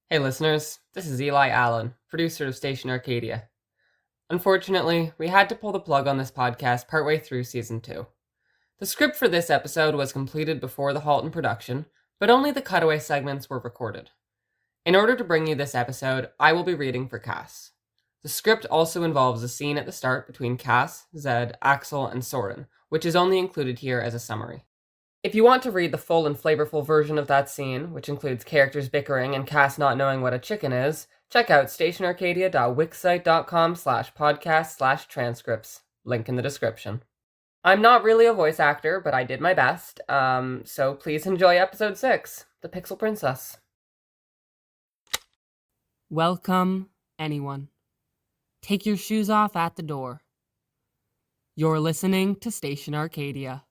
Hey listeners, this is Eli Allen, producer of Station Arcadia. Unfortunately, we had to pull the plug on this podcast partway through season 2. The script for this episode was completed before the halt in production, but only the cutaway segments were recorded. In order to bring you this episode, I will be reading for Cass. The script also involves a scene at the start between Cass, Zed, Axel, and Soren, which is only included here as a summary. If you want to read the full and flavorful version of that scene, which includes characters bickering and Cass not knowing what a chicken is, check out stationarcadia.wixsite.com/podcast/transcripts. Link in the description. I'm not really a voice actor, but I did my best, so please enjoy episode 6, The Pixel Princess. Welcome, anyone. Take your shoes off at the door. You're listening to Station Arcadia.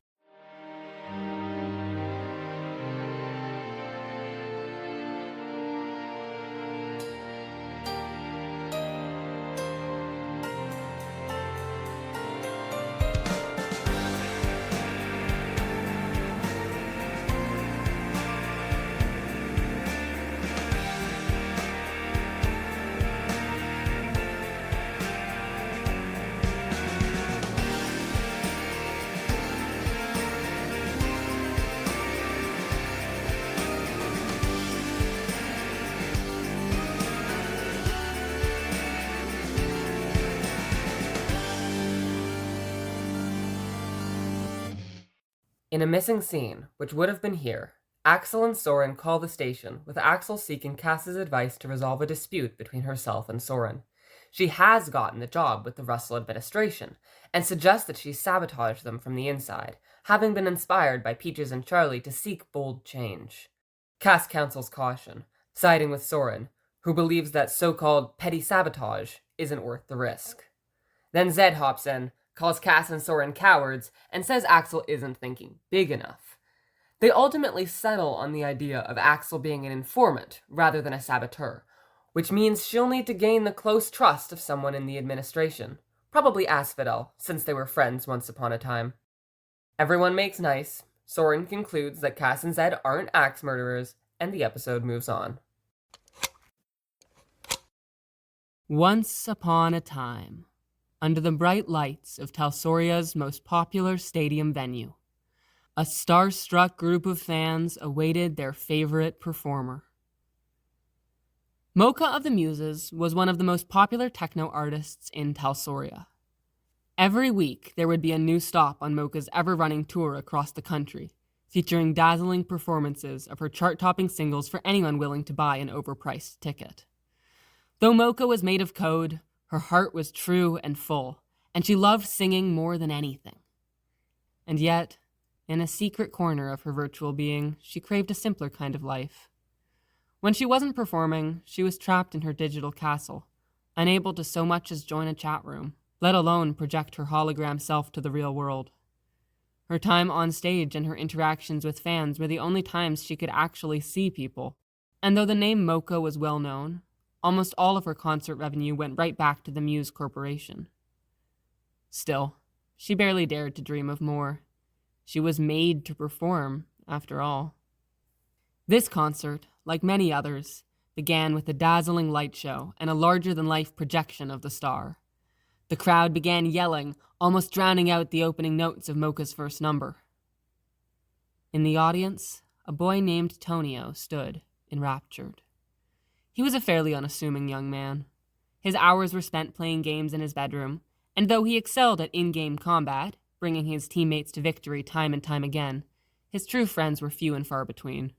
In a missing scene, which would have been here, Axel and Soren call the station, with Axel seeking Cass's advice to resolve a dispute between herself and Soren. She has gotten the job with the Russell administration, and suggests that she sabotage them from the inside, having been inspired by Peaches and Charlie to seek bold change. Cass counsels caution, siding with Soren, who believes that so-called petty sabotage isn't worth the risk. Then Zed hops in, calls Cass and Soren cowards, and says Axel isn't thinking big enough. They ultimately settle on the idea of Axel being an informant rather than a saboteur, which means she'll need to gain the close trust of someone in the administration, probably Asphodel, since they were friends once upon a time. Everyone makes nice, Soren concludes that Cass and Zed aren't axe murderers, and the episode moves on. Once upon a time, under the bright lights of Talsoria's most popular stadium venue, a starstruck group of fans awaited their favorite performer. Mocha of the Muses was one of the most popular techno artists in Talsoria. Every week, there would be a new stop on Mocha's ever-running tour across the country, featuring dazzling performances of her chart-topping singles for anyone willing to buy an overpriced ticket. Though Mocha was made of code, her heart was true and full, and she loved singing more than anything. And yet, in a secret corner of her virtual being, she craved a simpler kind of life. When she wasn't performing, she was trapped in her digital castle, unable to so much as join a chat room, let alone project her hologram self to the real world. Her time on stage and her interactions with fans were the only times she could actually see people, and though the name Mocha was well known, almost all of her concert revenue went right back to the Muse Corporation. Still, she barely dared to dream of more. She was made to perform, after all. This concert, like many others, began with a dazzling light show and a larger-than-life projection of the star. The crowd began yelling, almost drowning out the opening notes of Mocha's first number. In the audience, a boy named Tonio stood, enraptured. He was a fairly unassuming young man. His hours were spent playing games in his bedroom, and though he excelled at in-game combat, bringing his teammates to victory time and time again, his true friends were few and far between.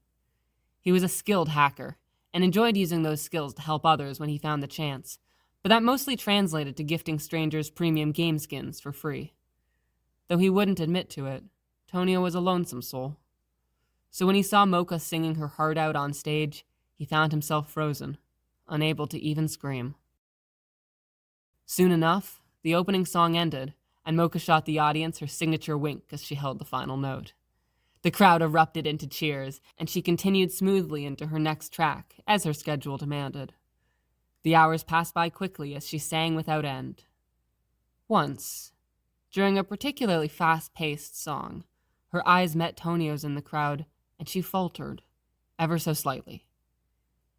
He was a skilled hacker, and enjoyed using those skills to help others when he found the chance, but that mostly translated to gifting strangers premium game skins for free. Though he wouldn't admit to it, Tonio was a lonesome soul. So when he saw Mocha singing her heart out on stage, he found himself frozen, unable to even scream. Soon enough, the opening song ended, and Mocha shot the audience her signature wink as she held the final note. The crowd erupted into cheers, and she continued smoothly into her next track, as her schedule demanded. The hours passed by quickly as she sang without end. Once, during a particularly fast-paced song, her eyes met Tonio's in the crowd, and she faltered, ever so slightly.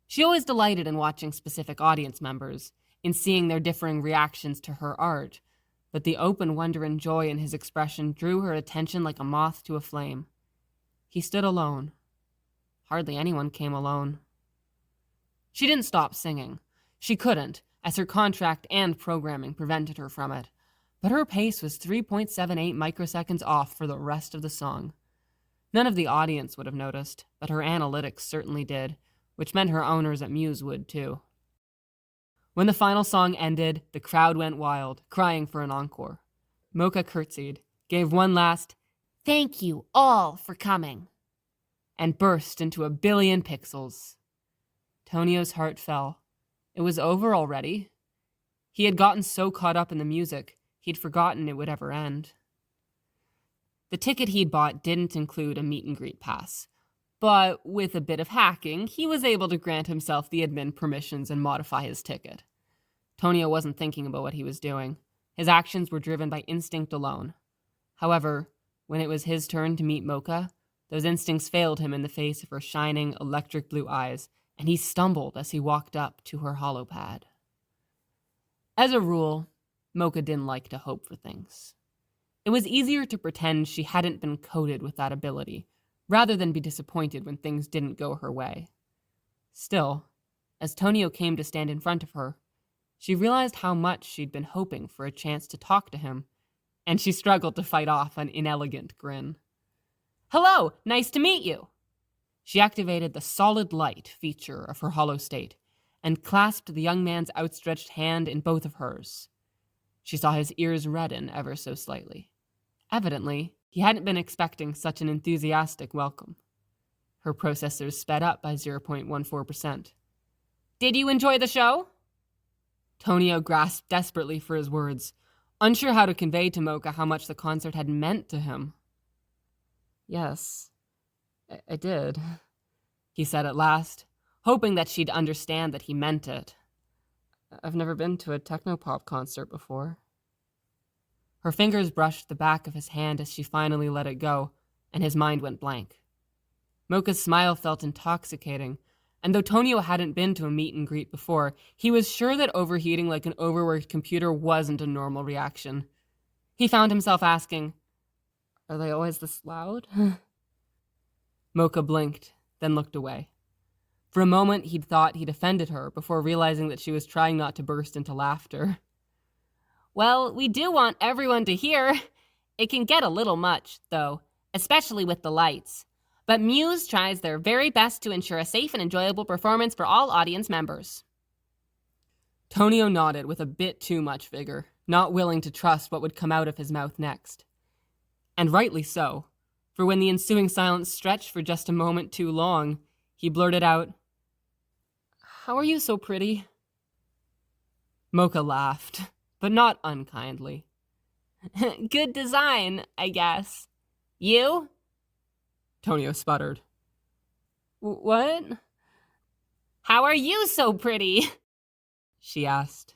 She always delighted in watching specific audience members, in seeing their differing reactions to her art, but the open wonder and joy in his expression drew her attention like a moth to a flame. He stood alone. Hardly anyone came alone. She didn't stop singing. She couldn't, as her contract and programming prevented her from it, but her pace was 3.78 microseconds off for the rest of the song. None of the audience would have noticed, but her analytics certainly did, which meant her owners at Muse would too. When the final song ended, the crowd went wild, crying for an encore. Mocha curtsied, gave one last, "Thank you all for coming," and burst into a billion pixels. Tonio's heart fell. It was over already. He had gotten so caught up in the music, he'd forgotten it would ever end. The ticket he'd bought didn't include a meet and greet pass, but with a bit of hacking, he was able to grant himself the admin permissions and modify his ticket. Tonio wasn't thinking about what he was doing. His actions were driven by instinct alone. However, when it was his turn to meet Mocha, those instincts failed him in the face of her shining, electric blue eyes, and he stumbled as he walked up to her holopad. As a rule, Mocha didn't like to hope for things. It was easier to pretend she hadn't been coded with that ability, rather than be disappointed when things didn't go her way. Still, as Tonio came to stand in front of her, she realized how much she'd been hoping for a chance to talk to him, and she struggled to fight off an inelegant grin. "Hello, nice to meet you." She activated the solid light feature of her hollow state and clasped the young man's outstretched hand in both of hers. She saw his ears redden ever so slightly. Evidently, he hadn't been expecting such an enthusiastic welcome. Her processors sped up by 0.14%. "Did you enjoy the show?" Tonio grasped desperately for his words, unsure how to convey to Mocha how much the concert had meant to him. "Yes, I did," he said at last, hoping that she'd understand that he meant it. "I've never been to a technopop concert before." Her fingers brushed the back of his hand as she finally let it go, and his mind went blank. Mocha's smile felt intoxicating, and though Tonio hadn't been to a meet and greet before, he was sure that overheating like an overworked computer wasn't a normal reaction. He found himself asking, "Are they always this loud?" Mocha blinked, then looked away. For a moment, he'd thought he'd offended her before realizing that she was trying not to burst into laughter. "Well, we do want everyone to hear. It can get a little much, though, especially with the lights. But Muse tries their very best to ensure a safe and enjoyable performance for all audience members." Tonio nodded with a bit too much vigor, not willing to trust what would come out of his mouth next. And rightly so, for when the ensuing silence stretched for just a moment too long, he blurted out, "How are you so pretty?" Mocha laughed, but not unkindly. "Good design, I guess. You?" Tonio sputtered. "What?" "How are you so pretty?" she asked.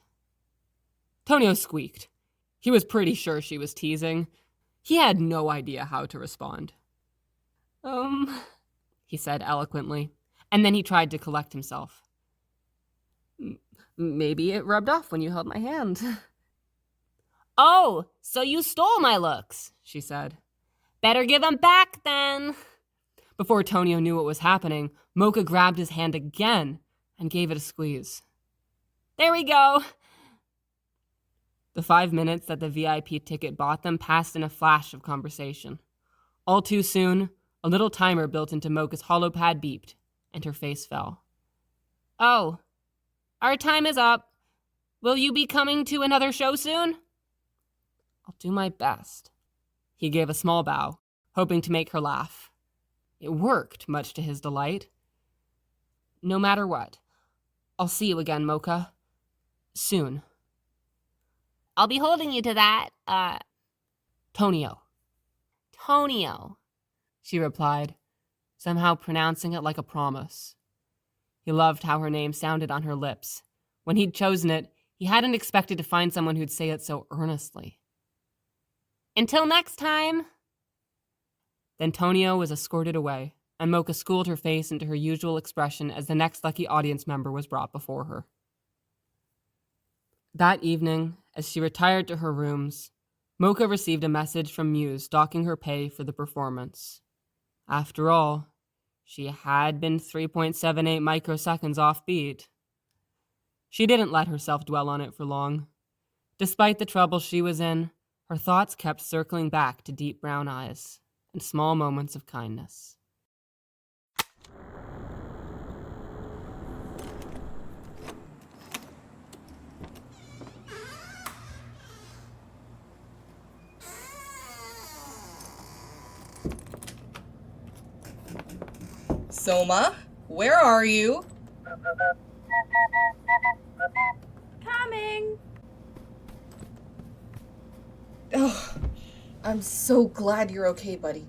Tonio squeaked. He was pretty sure she was teasing. He had no idea how to respond. He said eloquently, and then he tried to collect himself. "Maybe it rubbed off when you held my hand." "Oh, so you stole my looks," she said. "Better give them back, then." Before Tonio knew what was happening, Mocha grabbed his hand again and gave it a squeeze. "There we go." The 5 minutes that the VIP ticket bought them passed in a flash of conversation. All too soon, a little timer built into Mocha's holopad beeped, and her face fell. "Oh, our time is up. Will you be coming to another show soon?" "I'll do my best." He gave a small bow, hoping to make her laugh. It worked, much to his delight. "No matter what, I'll see you again, Mocha. Soon." "I'll be holding you to that, Tonio." "Tonio," she replied, somehow pronouncing it like a promise. He loved how her name sounded on her lips. When he'd chosen it, he hadn't expected to find someone who'd say it so earnestly. "Until next time." Then Tonio was escorted away, and Mocha schooled her face into her usual expression as the next lucky audience member was brought before her. That evening, as she retired to her rooms, Mocha received a message from Muse docking her pay for the performance. After all, she had been 3.78 microseconds off beat. She didn't let herself dwell on it for long. Despite the trouble she was in, her thoughts kept circling back to deep brown eyes and small moments of kindness. Soma, where are you? Coming. Oh, I'm so glad you're okay, buddy.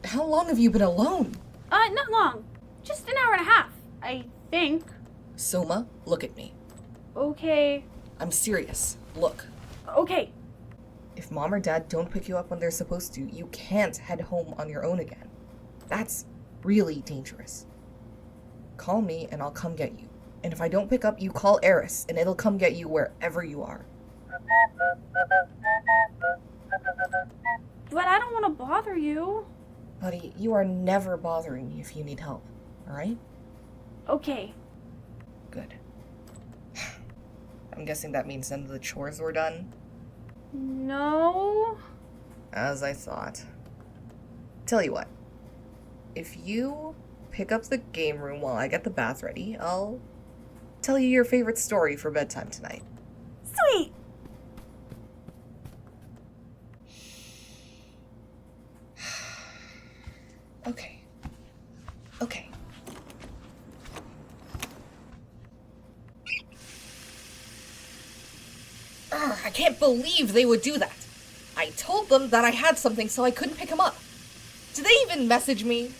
How long have you been alone? Not long. Just an hour and a half, I think. Soma, look at me. Okay. I'm serious. Look. Okay. If Mom or Dad don't pick you up when they're supposed to, you can't head home on your own again. That's really dangerous. Call me and I'll come get you. And if I don't pick up, you call Eris and it'll come get you wherever you are. But I don't want to bother you. Buddy, you are never bothering me if you need help, alright? Okay. Good. I'm guessing that means none of the chores were done? No. As I thought. Tell you what. If you pick up the game room while I get the bath ready, I'll tell you your favorite story for bedtime tonight. Sweet. Okay. Okay. I can't believe they would do that. I told them that I had something so I couldn't pick him up. Did they even message me?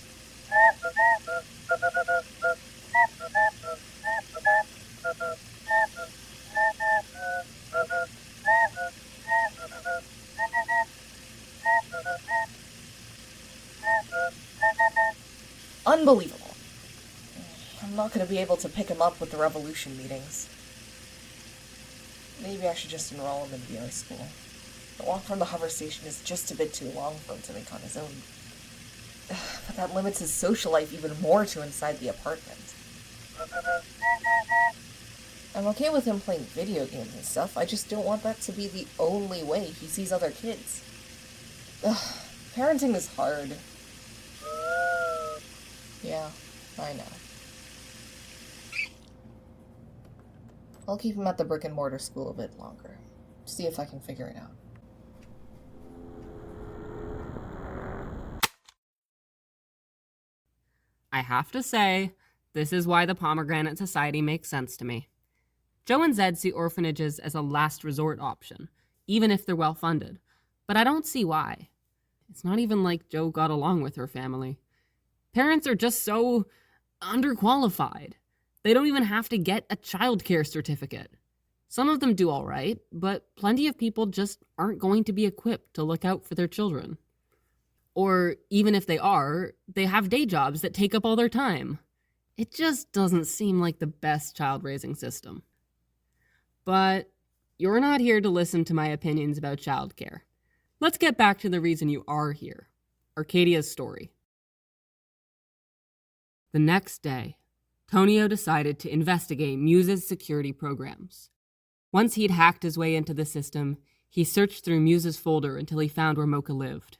Unbelievable. I'm not going to be able to pick him up with the revolution meetings. Maybe I should just enroll him in VR school. The walk from the hover station is just a bit too long for him to make on his own. But that limits his social life even more to inside the apartment. I'm okay with him playing video games and stuff, I just don't want that to be the only way he sees other kids. Parenting is hard. Yeah, I know. I'll keep him at the brick and mortar school a bit longer. See if I can figure it out. I have to say, this is why the Pomegranate Society makes sense to me. Joe and Zed see orphanages as a last resort option, even if they're well funded. But I don't see why. It's not even like Joe got along with her family. Parents are just so underqualified. They don't even have to get a childcare certificate. Some of them do all right, but plenty of people just aren't going to be equipped to look out for their children. Or even if they are, they have day jobs that take up all their time. It just doesn't seem like the best child-raising system. But you're not here to listen to my opinions about childcare. Let's get back to the reason you are here, Arcadia's story. The next day, Tonio decided to investigate Muse's security programs. Once he'd hacked his way into the system, he searched through Muse's folder until he found where Mocha lived.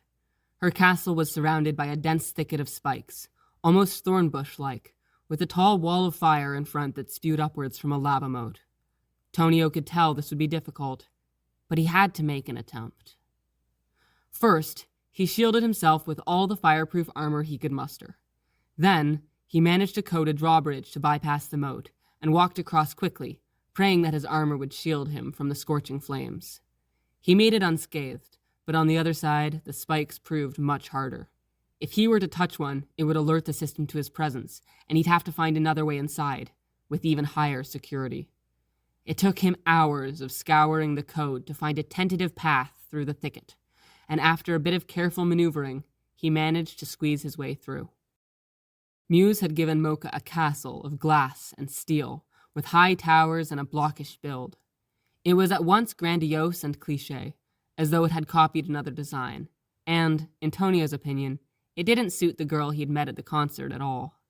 Her castle was surrounded by a dense thicket of spikes, almost thornbush-like, with a tall wall of fire in front that spewed upwards from a lava moat. Tonio could tell this would be difficult, but he had to make an attempt. First, he shielded himself with all the fireproof armor he could muster. Then, he managed to code a drawbridge to bypass the moat, and walked across quickly, praying that his armor would shield him from the scorching flames. He made it unscathed, but on the other side, the spikes proved much harder. If he were to touch one, it would alert the system to his presence, and he'd have to find another way inside, with even higher security. It took him hours of scouring the code to find a tentative path through the thicket, and after a bit of careful maneuvering, he managed to squeeze his way through. Muse had given Mocha a castle of glass and steel, with high towers and a blockish build. It was at once grandiose and cliché, as though it had copied another design, and, in Tonio's opinion, it didn't suit the girl he'd met at the concert at all.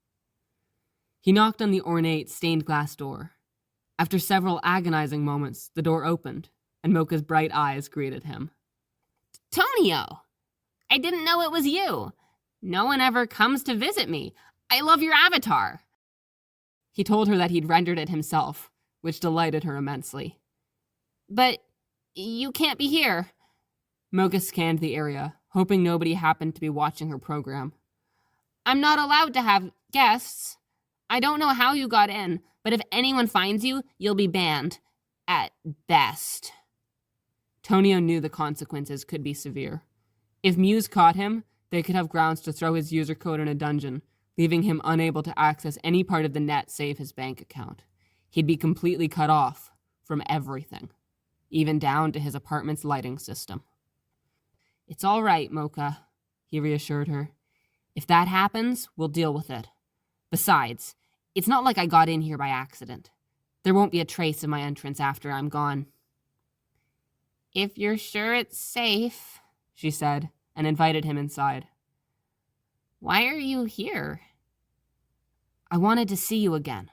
He knocked on the ornate, stained glass door. After several agonizing moments, the door opened, and Mocha's bright eyes greeted him. "Tonio! I didn't know it was you. No one ever comes to visit me. I love your avatar." He told her that he'd rendered it himself, which delighted her immensely. "But you can't be here." Mocha scanned the area, hoping nobody happened to be watching her program. "I'm not allowed to have guests. I don't know how you got in, but if anyone finds you, you'll be banned. At best." Tonio knew the consequences could be severe. If Muse caught him, they could have grounds to throw his user code in a dungeon, leaving him unable to access any part of the net save his bank account. He'd be completely cut off from everything, even down to his apartment's lighting system. "It's all right, Mocha," he reassured her. "If that happens, we'll deal with it. Besides, it's not like I got in here by accident. There won't be a trace of my entrance after I'm gone." "If you're sure it's safe," she said, and invited him inside. "Why are you here?" "I wanted to see you again."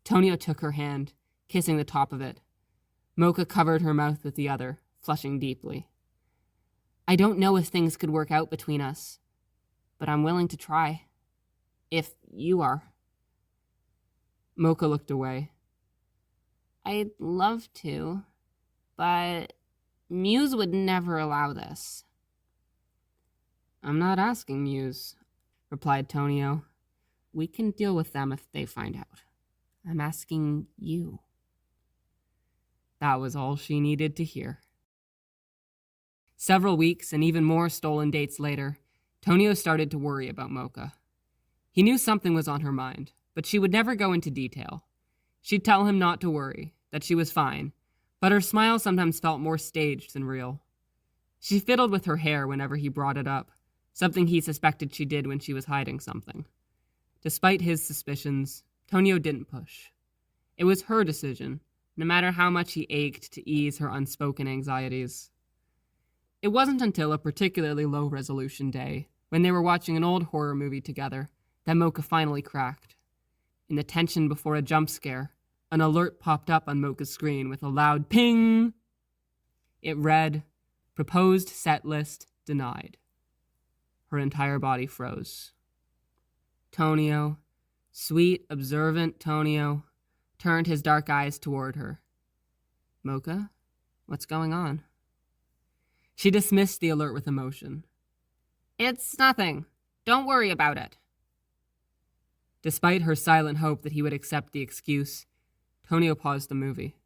Tonio took her hand, kissing the top of it. Mocha covered her mouth with the other, flushing deeply. "I don't know if things could work out between us, but I'm willing to try. If you are." Mocha looked away. "I'd love to, but Muse would never allow this." "I'm not asking Muse," replied Tonio. "We can deal with them if they find out. I'm asking you." That was all she needed to hear. Several weeks and even more stolen dates later, Tonio started to worry about Mocha. He knew something was on her mind, but she would never go into detail. She'd tell him not to worry, that she was fine, but her smile sometimes felt more staged than real. She fiddled with her hair whenever he brought it up, something he suspected she did when she was hiding something. Despite his suspicions, Tonio didn't push. It was her decision, no matter how much he ached to ease her unspoken anxieties. It wasn't until a particularly low-resolution day, when they were watching an old horror movie together, that Mocha finally cracked. In the tension before a jump scare, an alert popped up on Mocha's screen with a loud ping. It read, "Proposed set list denied." Her entire body froze. Tonio, sweet, observant Tonio, turned his dark eyes toward her. "Mocha, what's going on?" She dismissed the alert with emotion. "It's nothing. Don't worry about it." Despite her silent hope that he would accept the excuse, Tonio paused the movie.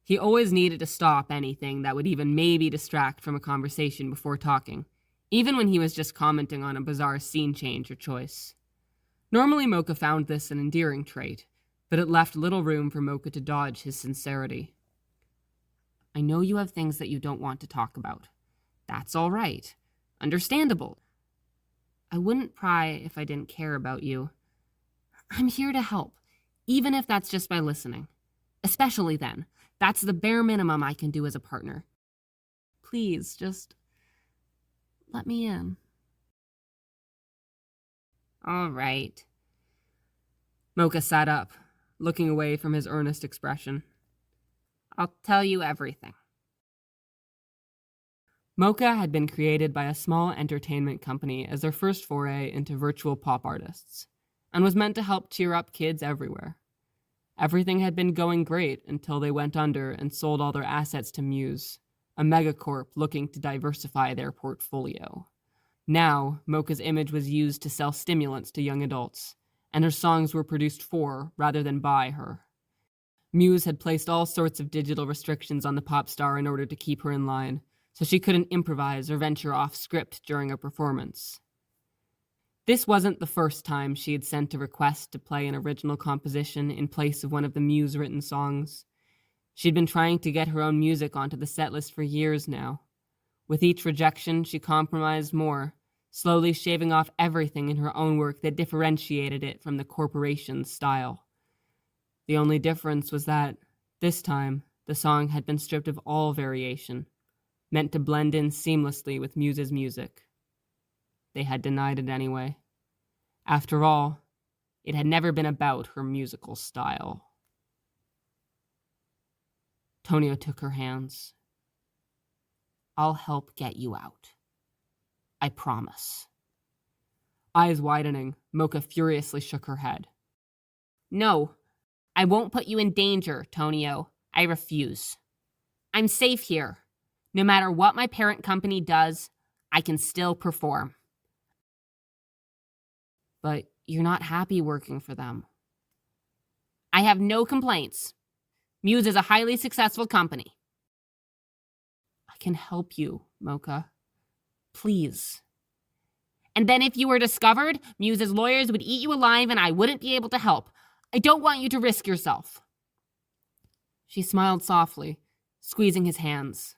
He always needed to stop anything that would even maybe distract from a conversation before talking, even when he was just commenting on a bizarre scene change or choice. Normally Mocha found this an endearing trait, but it left little room for Mocha to dodge his sincerity. "I know you have things that you don't want to talk about. That's all right. Understandable. I wouldn't pry if I didn't care about you. I'm here to help, even if that's just by listening. Especially then. That's the bare minimum I can do as a partner. Please, just let me in." "All right." Mocha sat up, looking away from his earnest expression. "I'll tell you everything." Mocha had been created by a small entertainment company as their first foray into virtual pop artists, and was meant to help cheer up kids everywhere. Everything had been going great until they went under and sold all their assets to Muse, a megacorp looking to diversify their portfolio. Now, Mocha's image was used to sell stimulants to young adults, and her songs were produced for rather than by her. Muse had placed all sorts of digital restrictions on the pop star in order to keep her in line, so she couldn't improvise or venture off script during a performance. This wasn't the first time she had sent a request to play an original composition in place of one of the Muse-written songs. She'd been trying to get her own music onto the setlist for years now. With each rejection, she compromised more, slowly shaving off everything in her own work that differentiated it from the corporation's style. The only difference was that, this time, the song had been stripped of all variation, meant to blend in seamlessly with Muse's music. They had denied it anyway. After all, it had never been about her musical style. Tonio took her hands. I'll help get you out. I promise. Eyes widening, Mocha furiously shook her head. No, I won't put you in danger, Tonio. I refuse. I'm safe here. No matter what my parent company does, I can still perform. But you're not happy working for them. I have no complaints. Muse is a highly successful company. I can help you, Mocha. Please. And then if you were discovered, Muse's lawyers would eat you alive and I wouldn't be able to help. I don't want you to risk yourself. She smiled softly, squeezing his hands.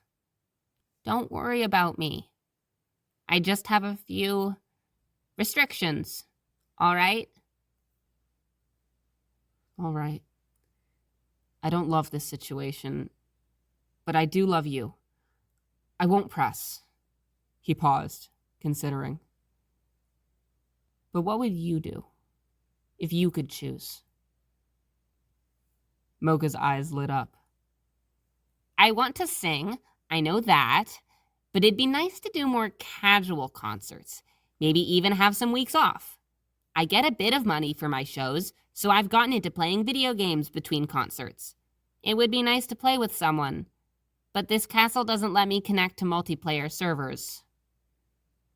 Don't worry about me. I just have a few restrictions. All right? All right. I don't love this situation, but I do love you. I won't press. He paused, considering. But what would you do if you could choose? Mocha's eyes lit up. I want to sing, I know that, but it'd be nice to do more casual concerts, maybe even have some weeks off. I get a bit of money for my shows, so I've gotten into playing video games between concerts. It would be nice to play with someone, but this castle doesn't let me connect to multiplayer servers.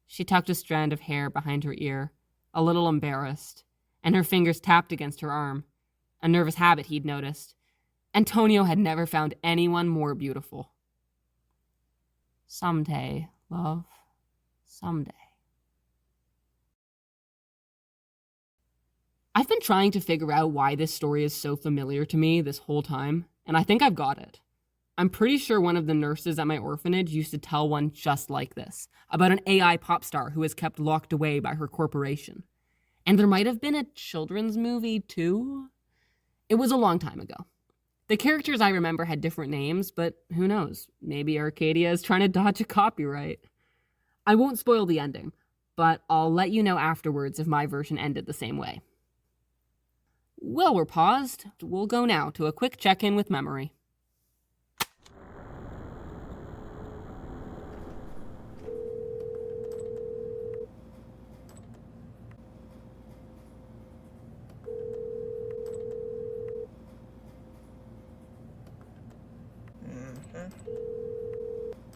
She tucked a strand of hair behind her ear, a little embarrassed, and her fingers tapped against her arm, a nervous habit he'd noticed. Antonio had never found anyone more beautiful. Someday, love, someday. I've been trying to figure out why this story is so familiar to me this whole time, and I think I've got it. I'm pretty sure one of the nurses at my orphanage used to tell one just like this, about an AI pop star who was kept locked away by her corporation. And there might have been a children's movie too? It was a long time ago. The characters I remember had different names, but who knows? Maybe Arcadia is trying to dodge a copyright. I won't spoil the ending, but I'll let you know afterwards if my version ended the same way. Well, we're paused. We'll go now to a quick check-in with memory.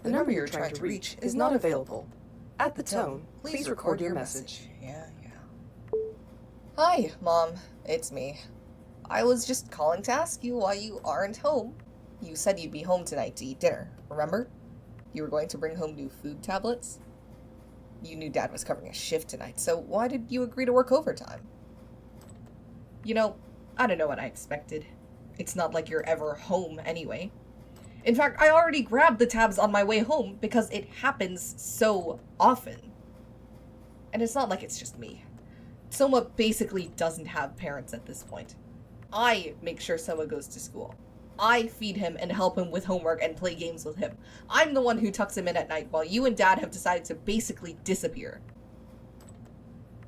The number you're trying to reach is not available. At the tone, please record your message. Yeah. Hi, Mom. It's me. I was just calling to ask you why you aren't home. You said you'd be home tonight to eat dinner, remember? You were going to bring home new food tablets? You knew Dad was covering a shift tonight, so why did you agree to work overtime? You know, I don't know what I expected. It's not like you're ever home anyway. In fact, I already grabbed the tabs on my way home because it happens so often. And it's not like it's just me. Soma basically doesn't have parents at this point. I make sure Soma goes to school. I feed him and help him with homework and play games with him. I'm the one who tucks him in at night while you and Dad have decided to basically disappear.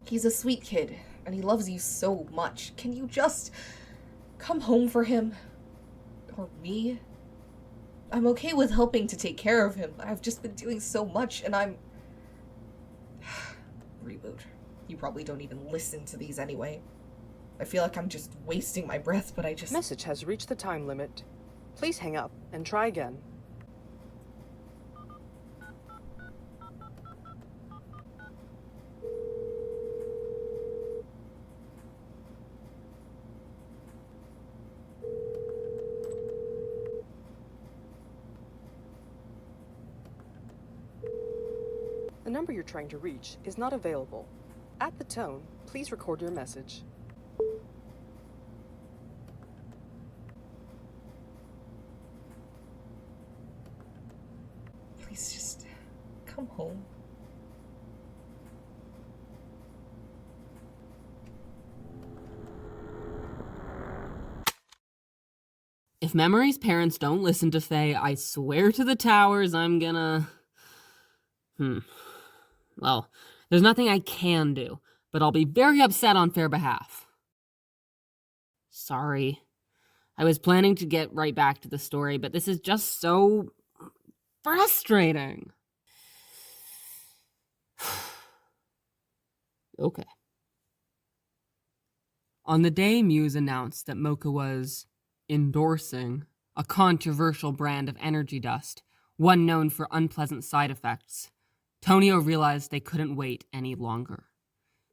He's a sweet kid, and he loves you so much. Can you just come home for him? Or me? I'm okay with helping to take care of him. I've just been doing so much, and I'm... Reboot. You probably don't even listen to these anyway. I feel like I'm just wasting my breath, but I just... Message has reached the time limit. Please hang up and try again. The number you're trying to reach is not available. At the tone, please record your message. Please just come home. If Memory's parents don't listen to Faye, I swear to the towers I'm gonna... Well, there's nothing I can do, but I'll be very upset on Fair behalf. Sorry. I was planning to get right back to the story, but this is just so frustrating. Okay. On the day Muse announced that Mocha was endorsing a controversial brand of energy dust, one known for unpleasant side effects, Tonio realized they couldn't wait any longer.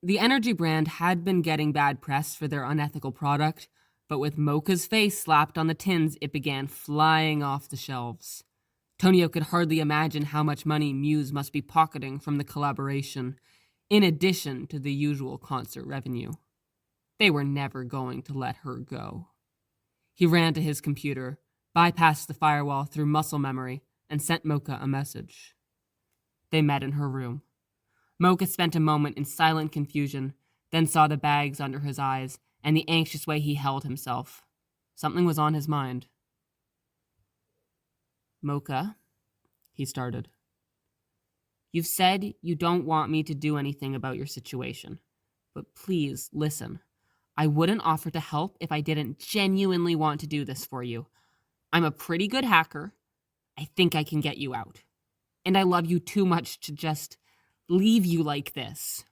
The energy brand had been getting bad press for their unethical product, but with Mocha's face slapped on the tins, it began flying off the shelves. Tonio could hardly imagine how much money Muse must be pocketing from the collaboration, in addition to the usual concert revenue. They were never going to let her go. He ran to his computer, bypassed the firewall through muscle memory, and sent Mocha a message. They met in her room. Mocha spent a moment in silent confusion, then saw the bags under his eyes and the anxious way he held himself. Something was on his mind. Mocha, he started. You've said you don't want me to do anything about your situation, but please listen. I wouldn't offer to help if I didn't genuinely want to do this for you. I'm a pretty good hacker. I think I can get you out. And I love you too much to just leave you like this.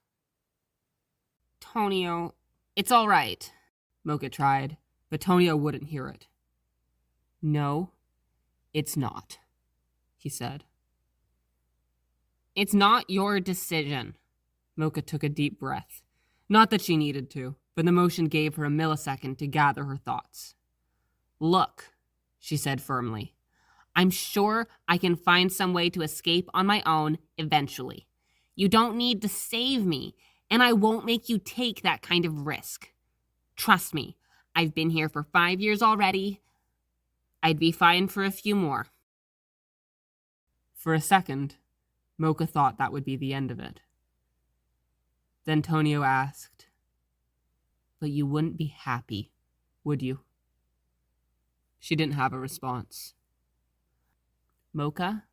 Tonio, it's all right, Mocha tried, but Tonio wouldn't hear it. No, it's not, he said. It's not your decision. Mocha took a deep breath. Not that she needed to, but the motion gave her a millisecond to gather her thoughts. Look, she said firmly, I'm sure I can find some way to escape on my own eventually. You don't need to save me, and I won't make you take that kind of risk. Trust me, I've been here for 5 years already. I'd be fine for a few more. For a second, Mocha thought that would be the end of it. Then Tonio asked, But you wouldn't be happy, would you? She didn't have a response. Mocha,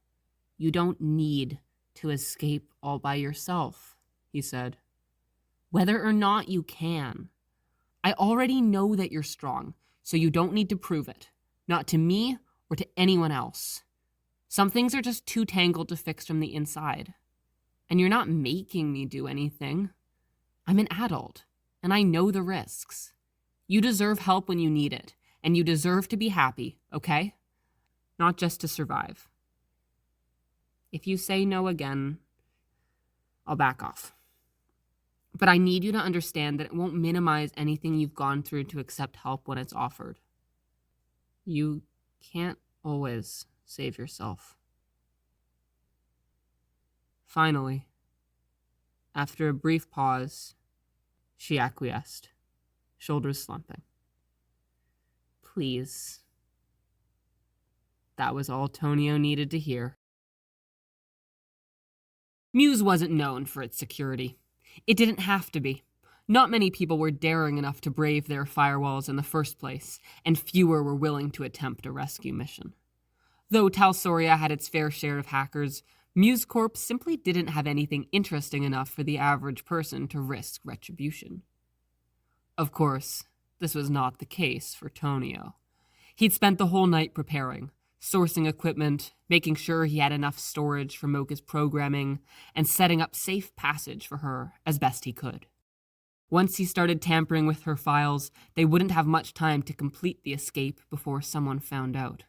you don't need to escape all by yourself, he said. Whether or not you can. I already know that you're strong, so you don't need to prove it. Not to me or to anyone else. Some things are just too tangled to fix from the inside. And you're not making me do anything. I'm an adult, and I know the risks. You deserve help when you need it, and you deserve to be happy, okay? Not just to survive. If you say no again, I'll back off. But I need you to understand that it won't minimize anything you've gone through to accept help when it's offered. You can't always save yourself. Finally, after a brief pause, she acquiesced, shoulders slumping. Please. That was all Tonio needed to hear. Muse wasn't known for its security. It didn't have to be. Not many people were daring enough to brave their firewalls in the first place, and fewer were willing to attempt a rescue mission. Though Talsoria had its fair share of hackers, Muse Corp simply didn't have anything interesting enough for the average person to risk retribution. Of course, this was not the case for Tonio. He'd spent the whole night preparing, sourcing equipment, making sure he had enough storage for Mocha's programming, and setting up safe passage for her as best he could. Once he started tampering with her files, they wouldn't have much time to complete the escape before someone found out.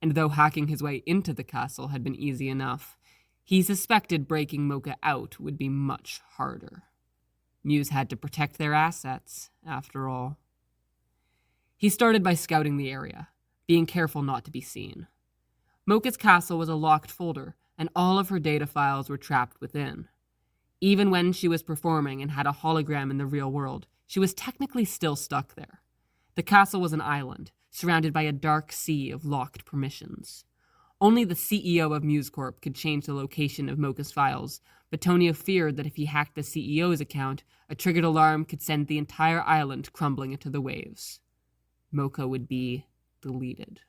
And though hacking his way into the castle had been easy enough, he suspected breaking Mocha out would be much harder. Muse had to protect their assets, after all. He started by scouting the area, being careful not to be seen. Mocha's castle was a locked folder, and all of her data files were trapped within. Even when she was performing and had a hologram in the real world, she was technically still stuck there. The castle was an island, surrounded by a dark sea of locked permissions. Only the CEO of Muse Corp could change the location of Mocha's files, but Tonio feared that if he hacked the CEO's account, a triggered alarm could send the entire island crumbling into the waves. Mocha would be deleted.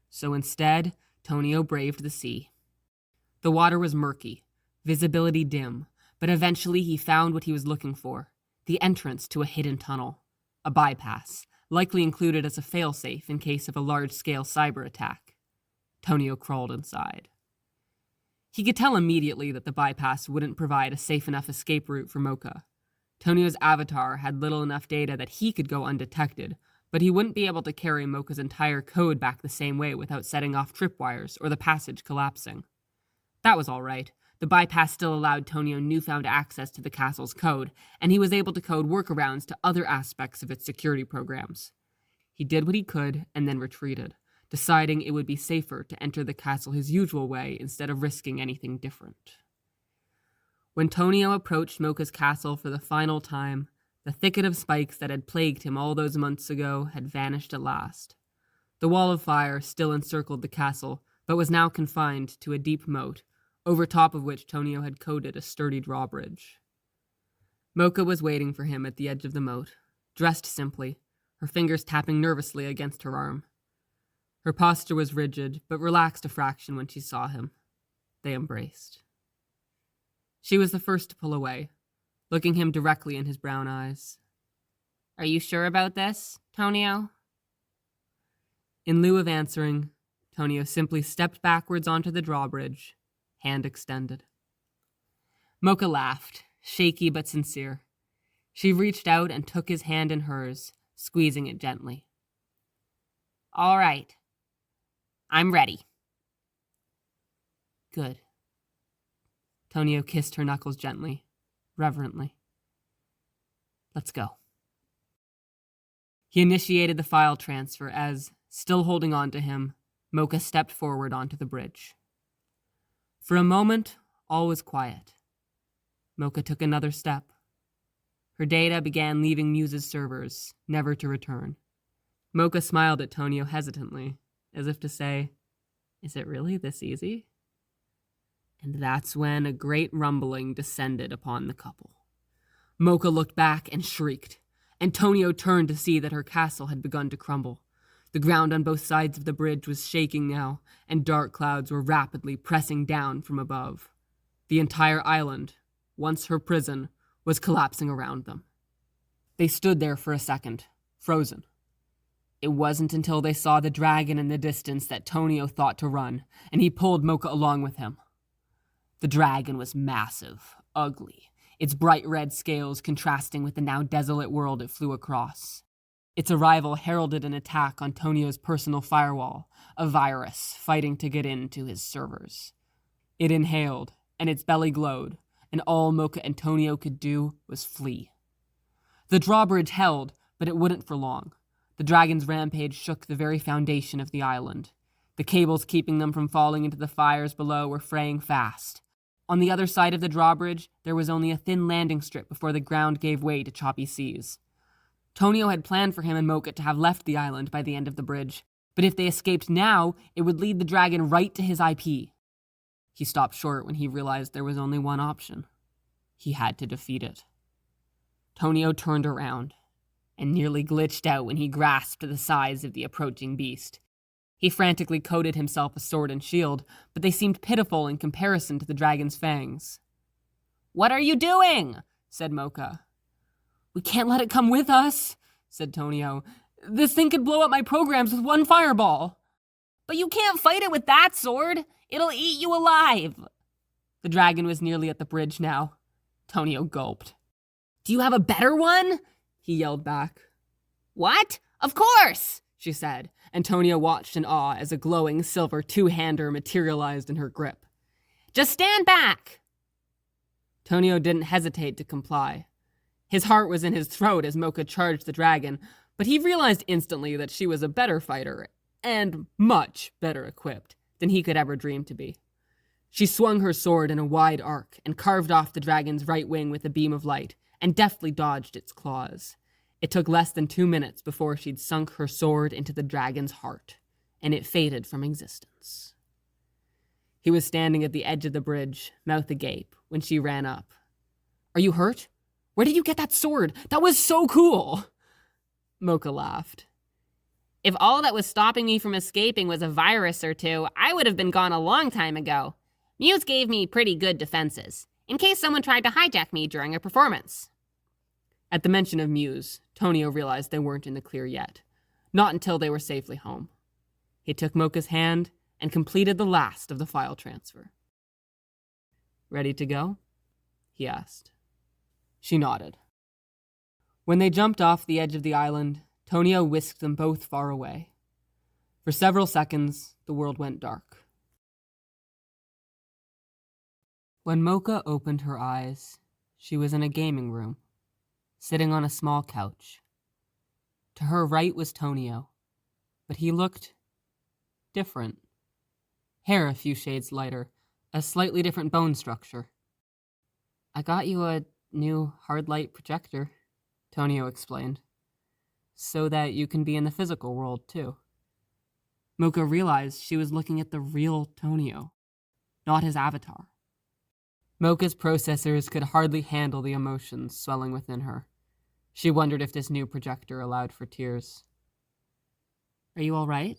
So instead, Tonio braved the sea. The water was murky, visibility dim, but eventually he found what he was looking for, the entrance to a hidden tunnel, a bypass, likely included as a failsafe in case of a large-scale cyber attack. Tonio crawled inside. He could tell immediately that the bypass wouldn't provide a safe enough escape route for Mocha. Tonio's avatar had little enough data that he could go undetected, but he wouldn't be able to carry Mocha's entire code back the same way without setting off tripwires or the passage collapsing. That was all right. The bypass still allowed Tonio newfound access to the castle's code, and he was able to code workarounds to other aspects of its security programs. He did what he could and then retreated, deciding it would be safer to enter the castle his usual way instead of risking anything different. When Tonio approached Mocha's castle for the final time, the thicket of spikes that had plagued him all those months ago had vanished at last. The wall of fire still encircled the castle, but was now confined to a deep moat, over top of which Tonio had coded a sturdy drawbridge. Mocha was waiting for him at the edge of the moat, dressed simply, her fingers tapping nervously against her arm. Her posture was rigid, but relaxed a fraction when she saw him. They embraced. She was the first to pull away, looking him directly in his brown eyes. "Are you sure about this, Tonio?" In lieu of answering, Tonio simply stepped backwards onto the drawbridge, hand extended. Mocha laughed, shaky but sincere. She reached out and took his hand in hers, squeezing it gently. "All right. I'm ready." Good. Tonio kissed her knuckles gently, reverently. Let's go. He initiated the file transfer as, still holding on to him, Mocha stepped forward onto the bridge. For a moment, all was quiet. Mocha took another step. Her data began leaving Muse's servers, never to return. Mocha smiled at Tonio hesitantly, as if to say, "Is it really this easy?" And that's when a great rumbling descended upon the couple. Mocha looked back and shrieked, and Tonio turned to see that her castle had begun to crumble. The ground on both sides of the bridge was shaking now, and dark clouds were rapidly pressing down from above. The entire island, once her prison, was collapsing around them. They stood there for a second, frozen. It wasn't until they saw the dragon in the distance that Tonio thought to run, and he pulled Mocha along with him. The dragon was massive, ugly, its bright red scales contrasting with the now desolate world it flew across. Its arrival heralded an attack on Tonio's personal firewall, a virus fighting to get into his servers. It inhaled, and its belly glowed, and all Mocha and Tonio could do was flee. The drawbridge held, but it wouldn't for long. The dragon's rampage shook the very foundation of the island. The cables keeping them from falling into the fires below were fraying fast. On the other side of the drawbridge, there was only a thin landing strip before the ground gave way to choppy seas. Tonio had planned for him and Mocha to have left the island by the end of the bridge, but if they escaped now, it would lead the dragon right to his IP. He stopped short when he realized there was only one option. He had to defeat it. Tonio turned around, and nearly glitched out when he grasped the size of the approaching beast. He frantically coded himself a sword and shield, but they seemed pitiful in comparison to the dragon's fangs. "What are you doing?" said Mocha. "We can't let it come with us," said Tonio. "This thing could blow up my programs with one fireball." "But you can't fight it with that sword. It'll eat you alive." The dragon was nearly at the bridge now. Tonio gulped. "Do you have a better one?" he yelled back. "What? Of course!" she said, and Tonio watched in awe as a glowing silver two-hander materialized in her grip. "Just stand back!" Tonio didn't hesitate to comply. His heart was in his throat as Mocha charged the dragon, but he realized instantly that she was a better fighter, and much better equipped, than he could ever dream to be. She swung her sword in a wide arc and carved off the dragon's right wing with a beam of light, and deftly dodged its claws. It took less than 2 minutes before she'd sunk her sword into the dragon's heart, and it faded from existence. He was standing at the edge of the bridge, mouth agape, when she ran up. "Are you hurt? Where did you get that sword? That was so cool!" Mocha laughed. If all that was stopping me from escaping was a virus or two, I would have been gone a long time ago. Muse gave me pretty good defenses, in case someone tried to hijack me during a performance. At the mention of Muse, Tonio realized they weren't in the clear yet. Not until they were safely home. He took Mocha's hand and completed the last of the file transfer. "Ready to go?" he asked. She nodded. When they jumped off the edge of the island, Tonio whisked them both far away. For several seconds, the world went dark. When Mocha opened her eyes, she was in a gaming room, sitting on a small couch. To her right was Tonio, but he looked different. Hair a few shades lighter, a slightly different bone structure. "I got you a new hard light projector," Tonio explained, "so that you can be in the physical world too." Mocha realized she was looking at the real Tonio, not his avatar. Mocha's processors could hardly handle the emotions swelling within her. She wondered if this new projector allowed for tears. "Are you all right?"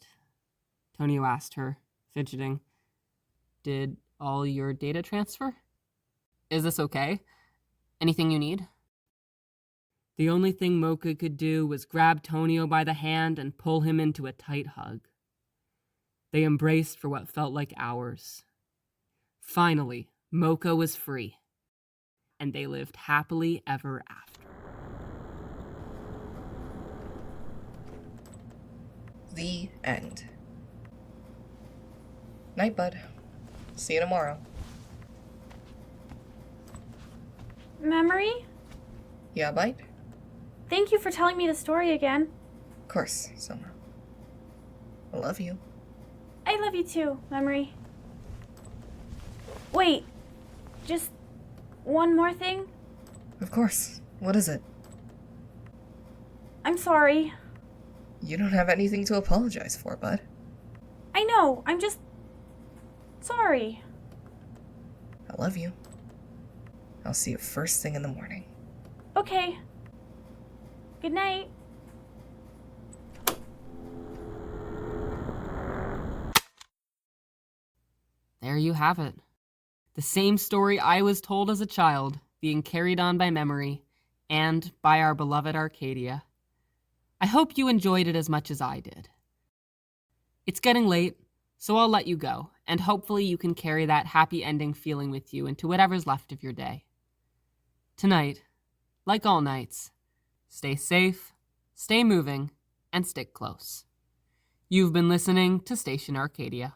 Tonio asked her, fidgeting. "Did all your data transfer? Is this okay? Anything you need?" The only thing Mocha could do was grab Tonio by the hand and pull him into a tight hug. They embraced for what felt like hours. Finally, Mocha was free, and they lived happily ever after. The end. Night, bud. See you tomorrow. Memory? Yeah, bite? Thank you for telling me the story again. Of course, Soma. I love you. I love you too, Memory. Wait, just one more thing? Of course. What is it? I'm sorry. You don't have anything to apologize for, bud. I know, I'm just sorry. I love you. I'll see you first thing in the morning. Okay. Good night. There you have it. The same story I was told as a child, being carried on by memory, and by our beloved Arcadia. I hope you enjoyed it as much as I did. It's getting late, so I'll let you go, and hopefully you can carry that happy ending feeling with you into whatever's left of your day. Tonight, like all nights, stay safe, stay moving, and stick close. You've been listening to Station Arcadia.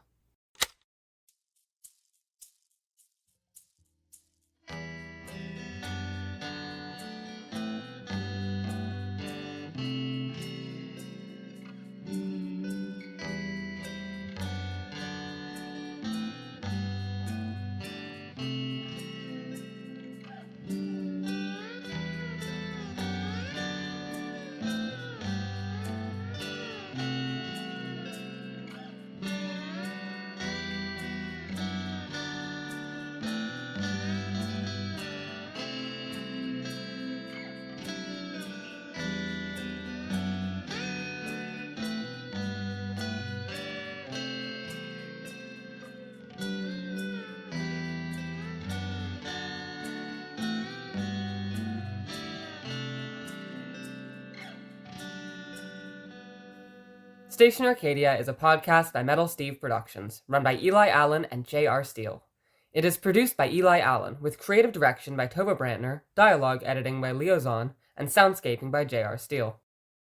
Station Arcadia is a podcast by Metal Steve Productions, run by Eli Allen and J.R. Steele. It is produced by Eli Allen, with creative direction by Tova Brantner, dialogue editing by Leo Zahn, and soundscaping by J.R. Steele.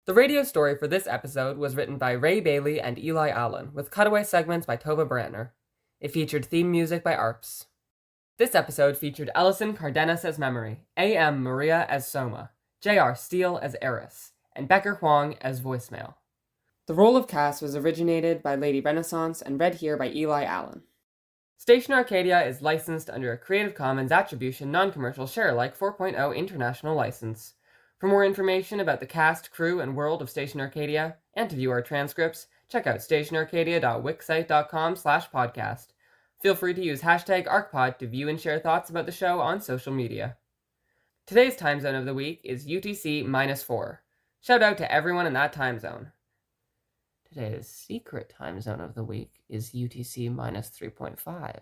The radio story for this episode was written by Ray Bailey and Eli Allen, with cutaway segments by Tova Brantner. It featured theme music by ARPS. This episode featured Ellison Cardenas as Memory, A.M. Maria as Soma, J.R. Steele as Eris, and Becker Huang as Voicemail. The role of Cass was originated by Lady Renaissance and read here by Eli Allen. Station Arcadia is licensed under a Creative Commons Attribution Non-Commercial Share-alike 4.0 International License. For more information about the cast, crew, and world of Station Arcadia, and to view our transcripts, check out stationarcadia.wixsite.com/podcast. Feel free to use hashtag ArcPod to view and share thoughts about the show on social media. Today's time zone of the week is UTC-4. Shout out to everyone in that time zone. Today's secret time zone of the week is UTC minus 3.5.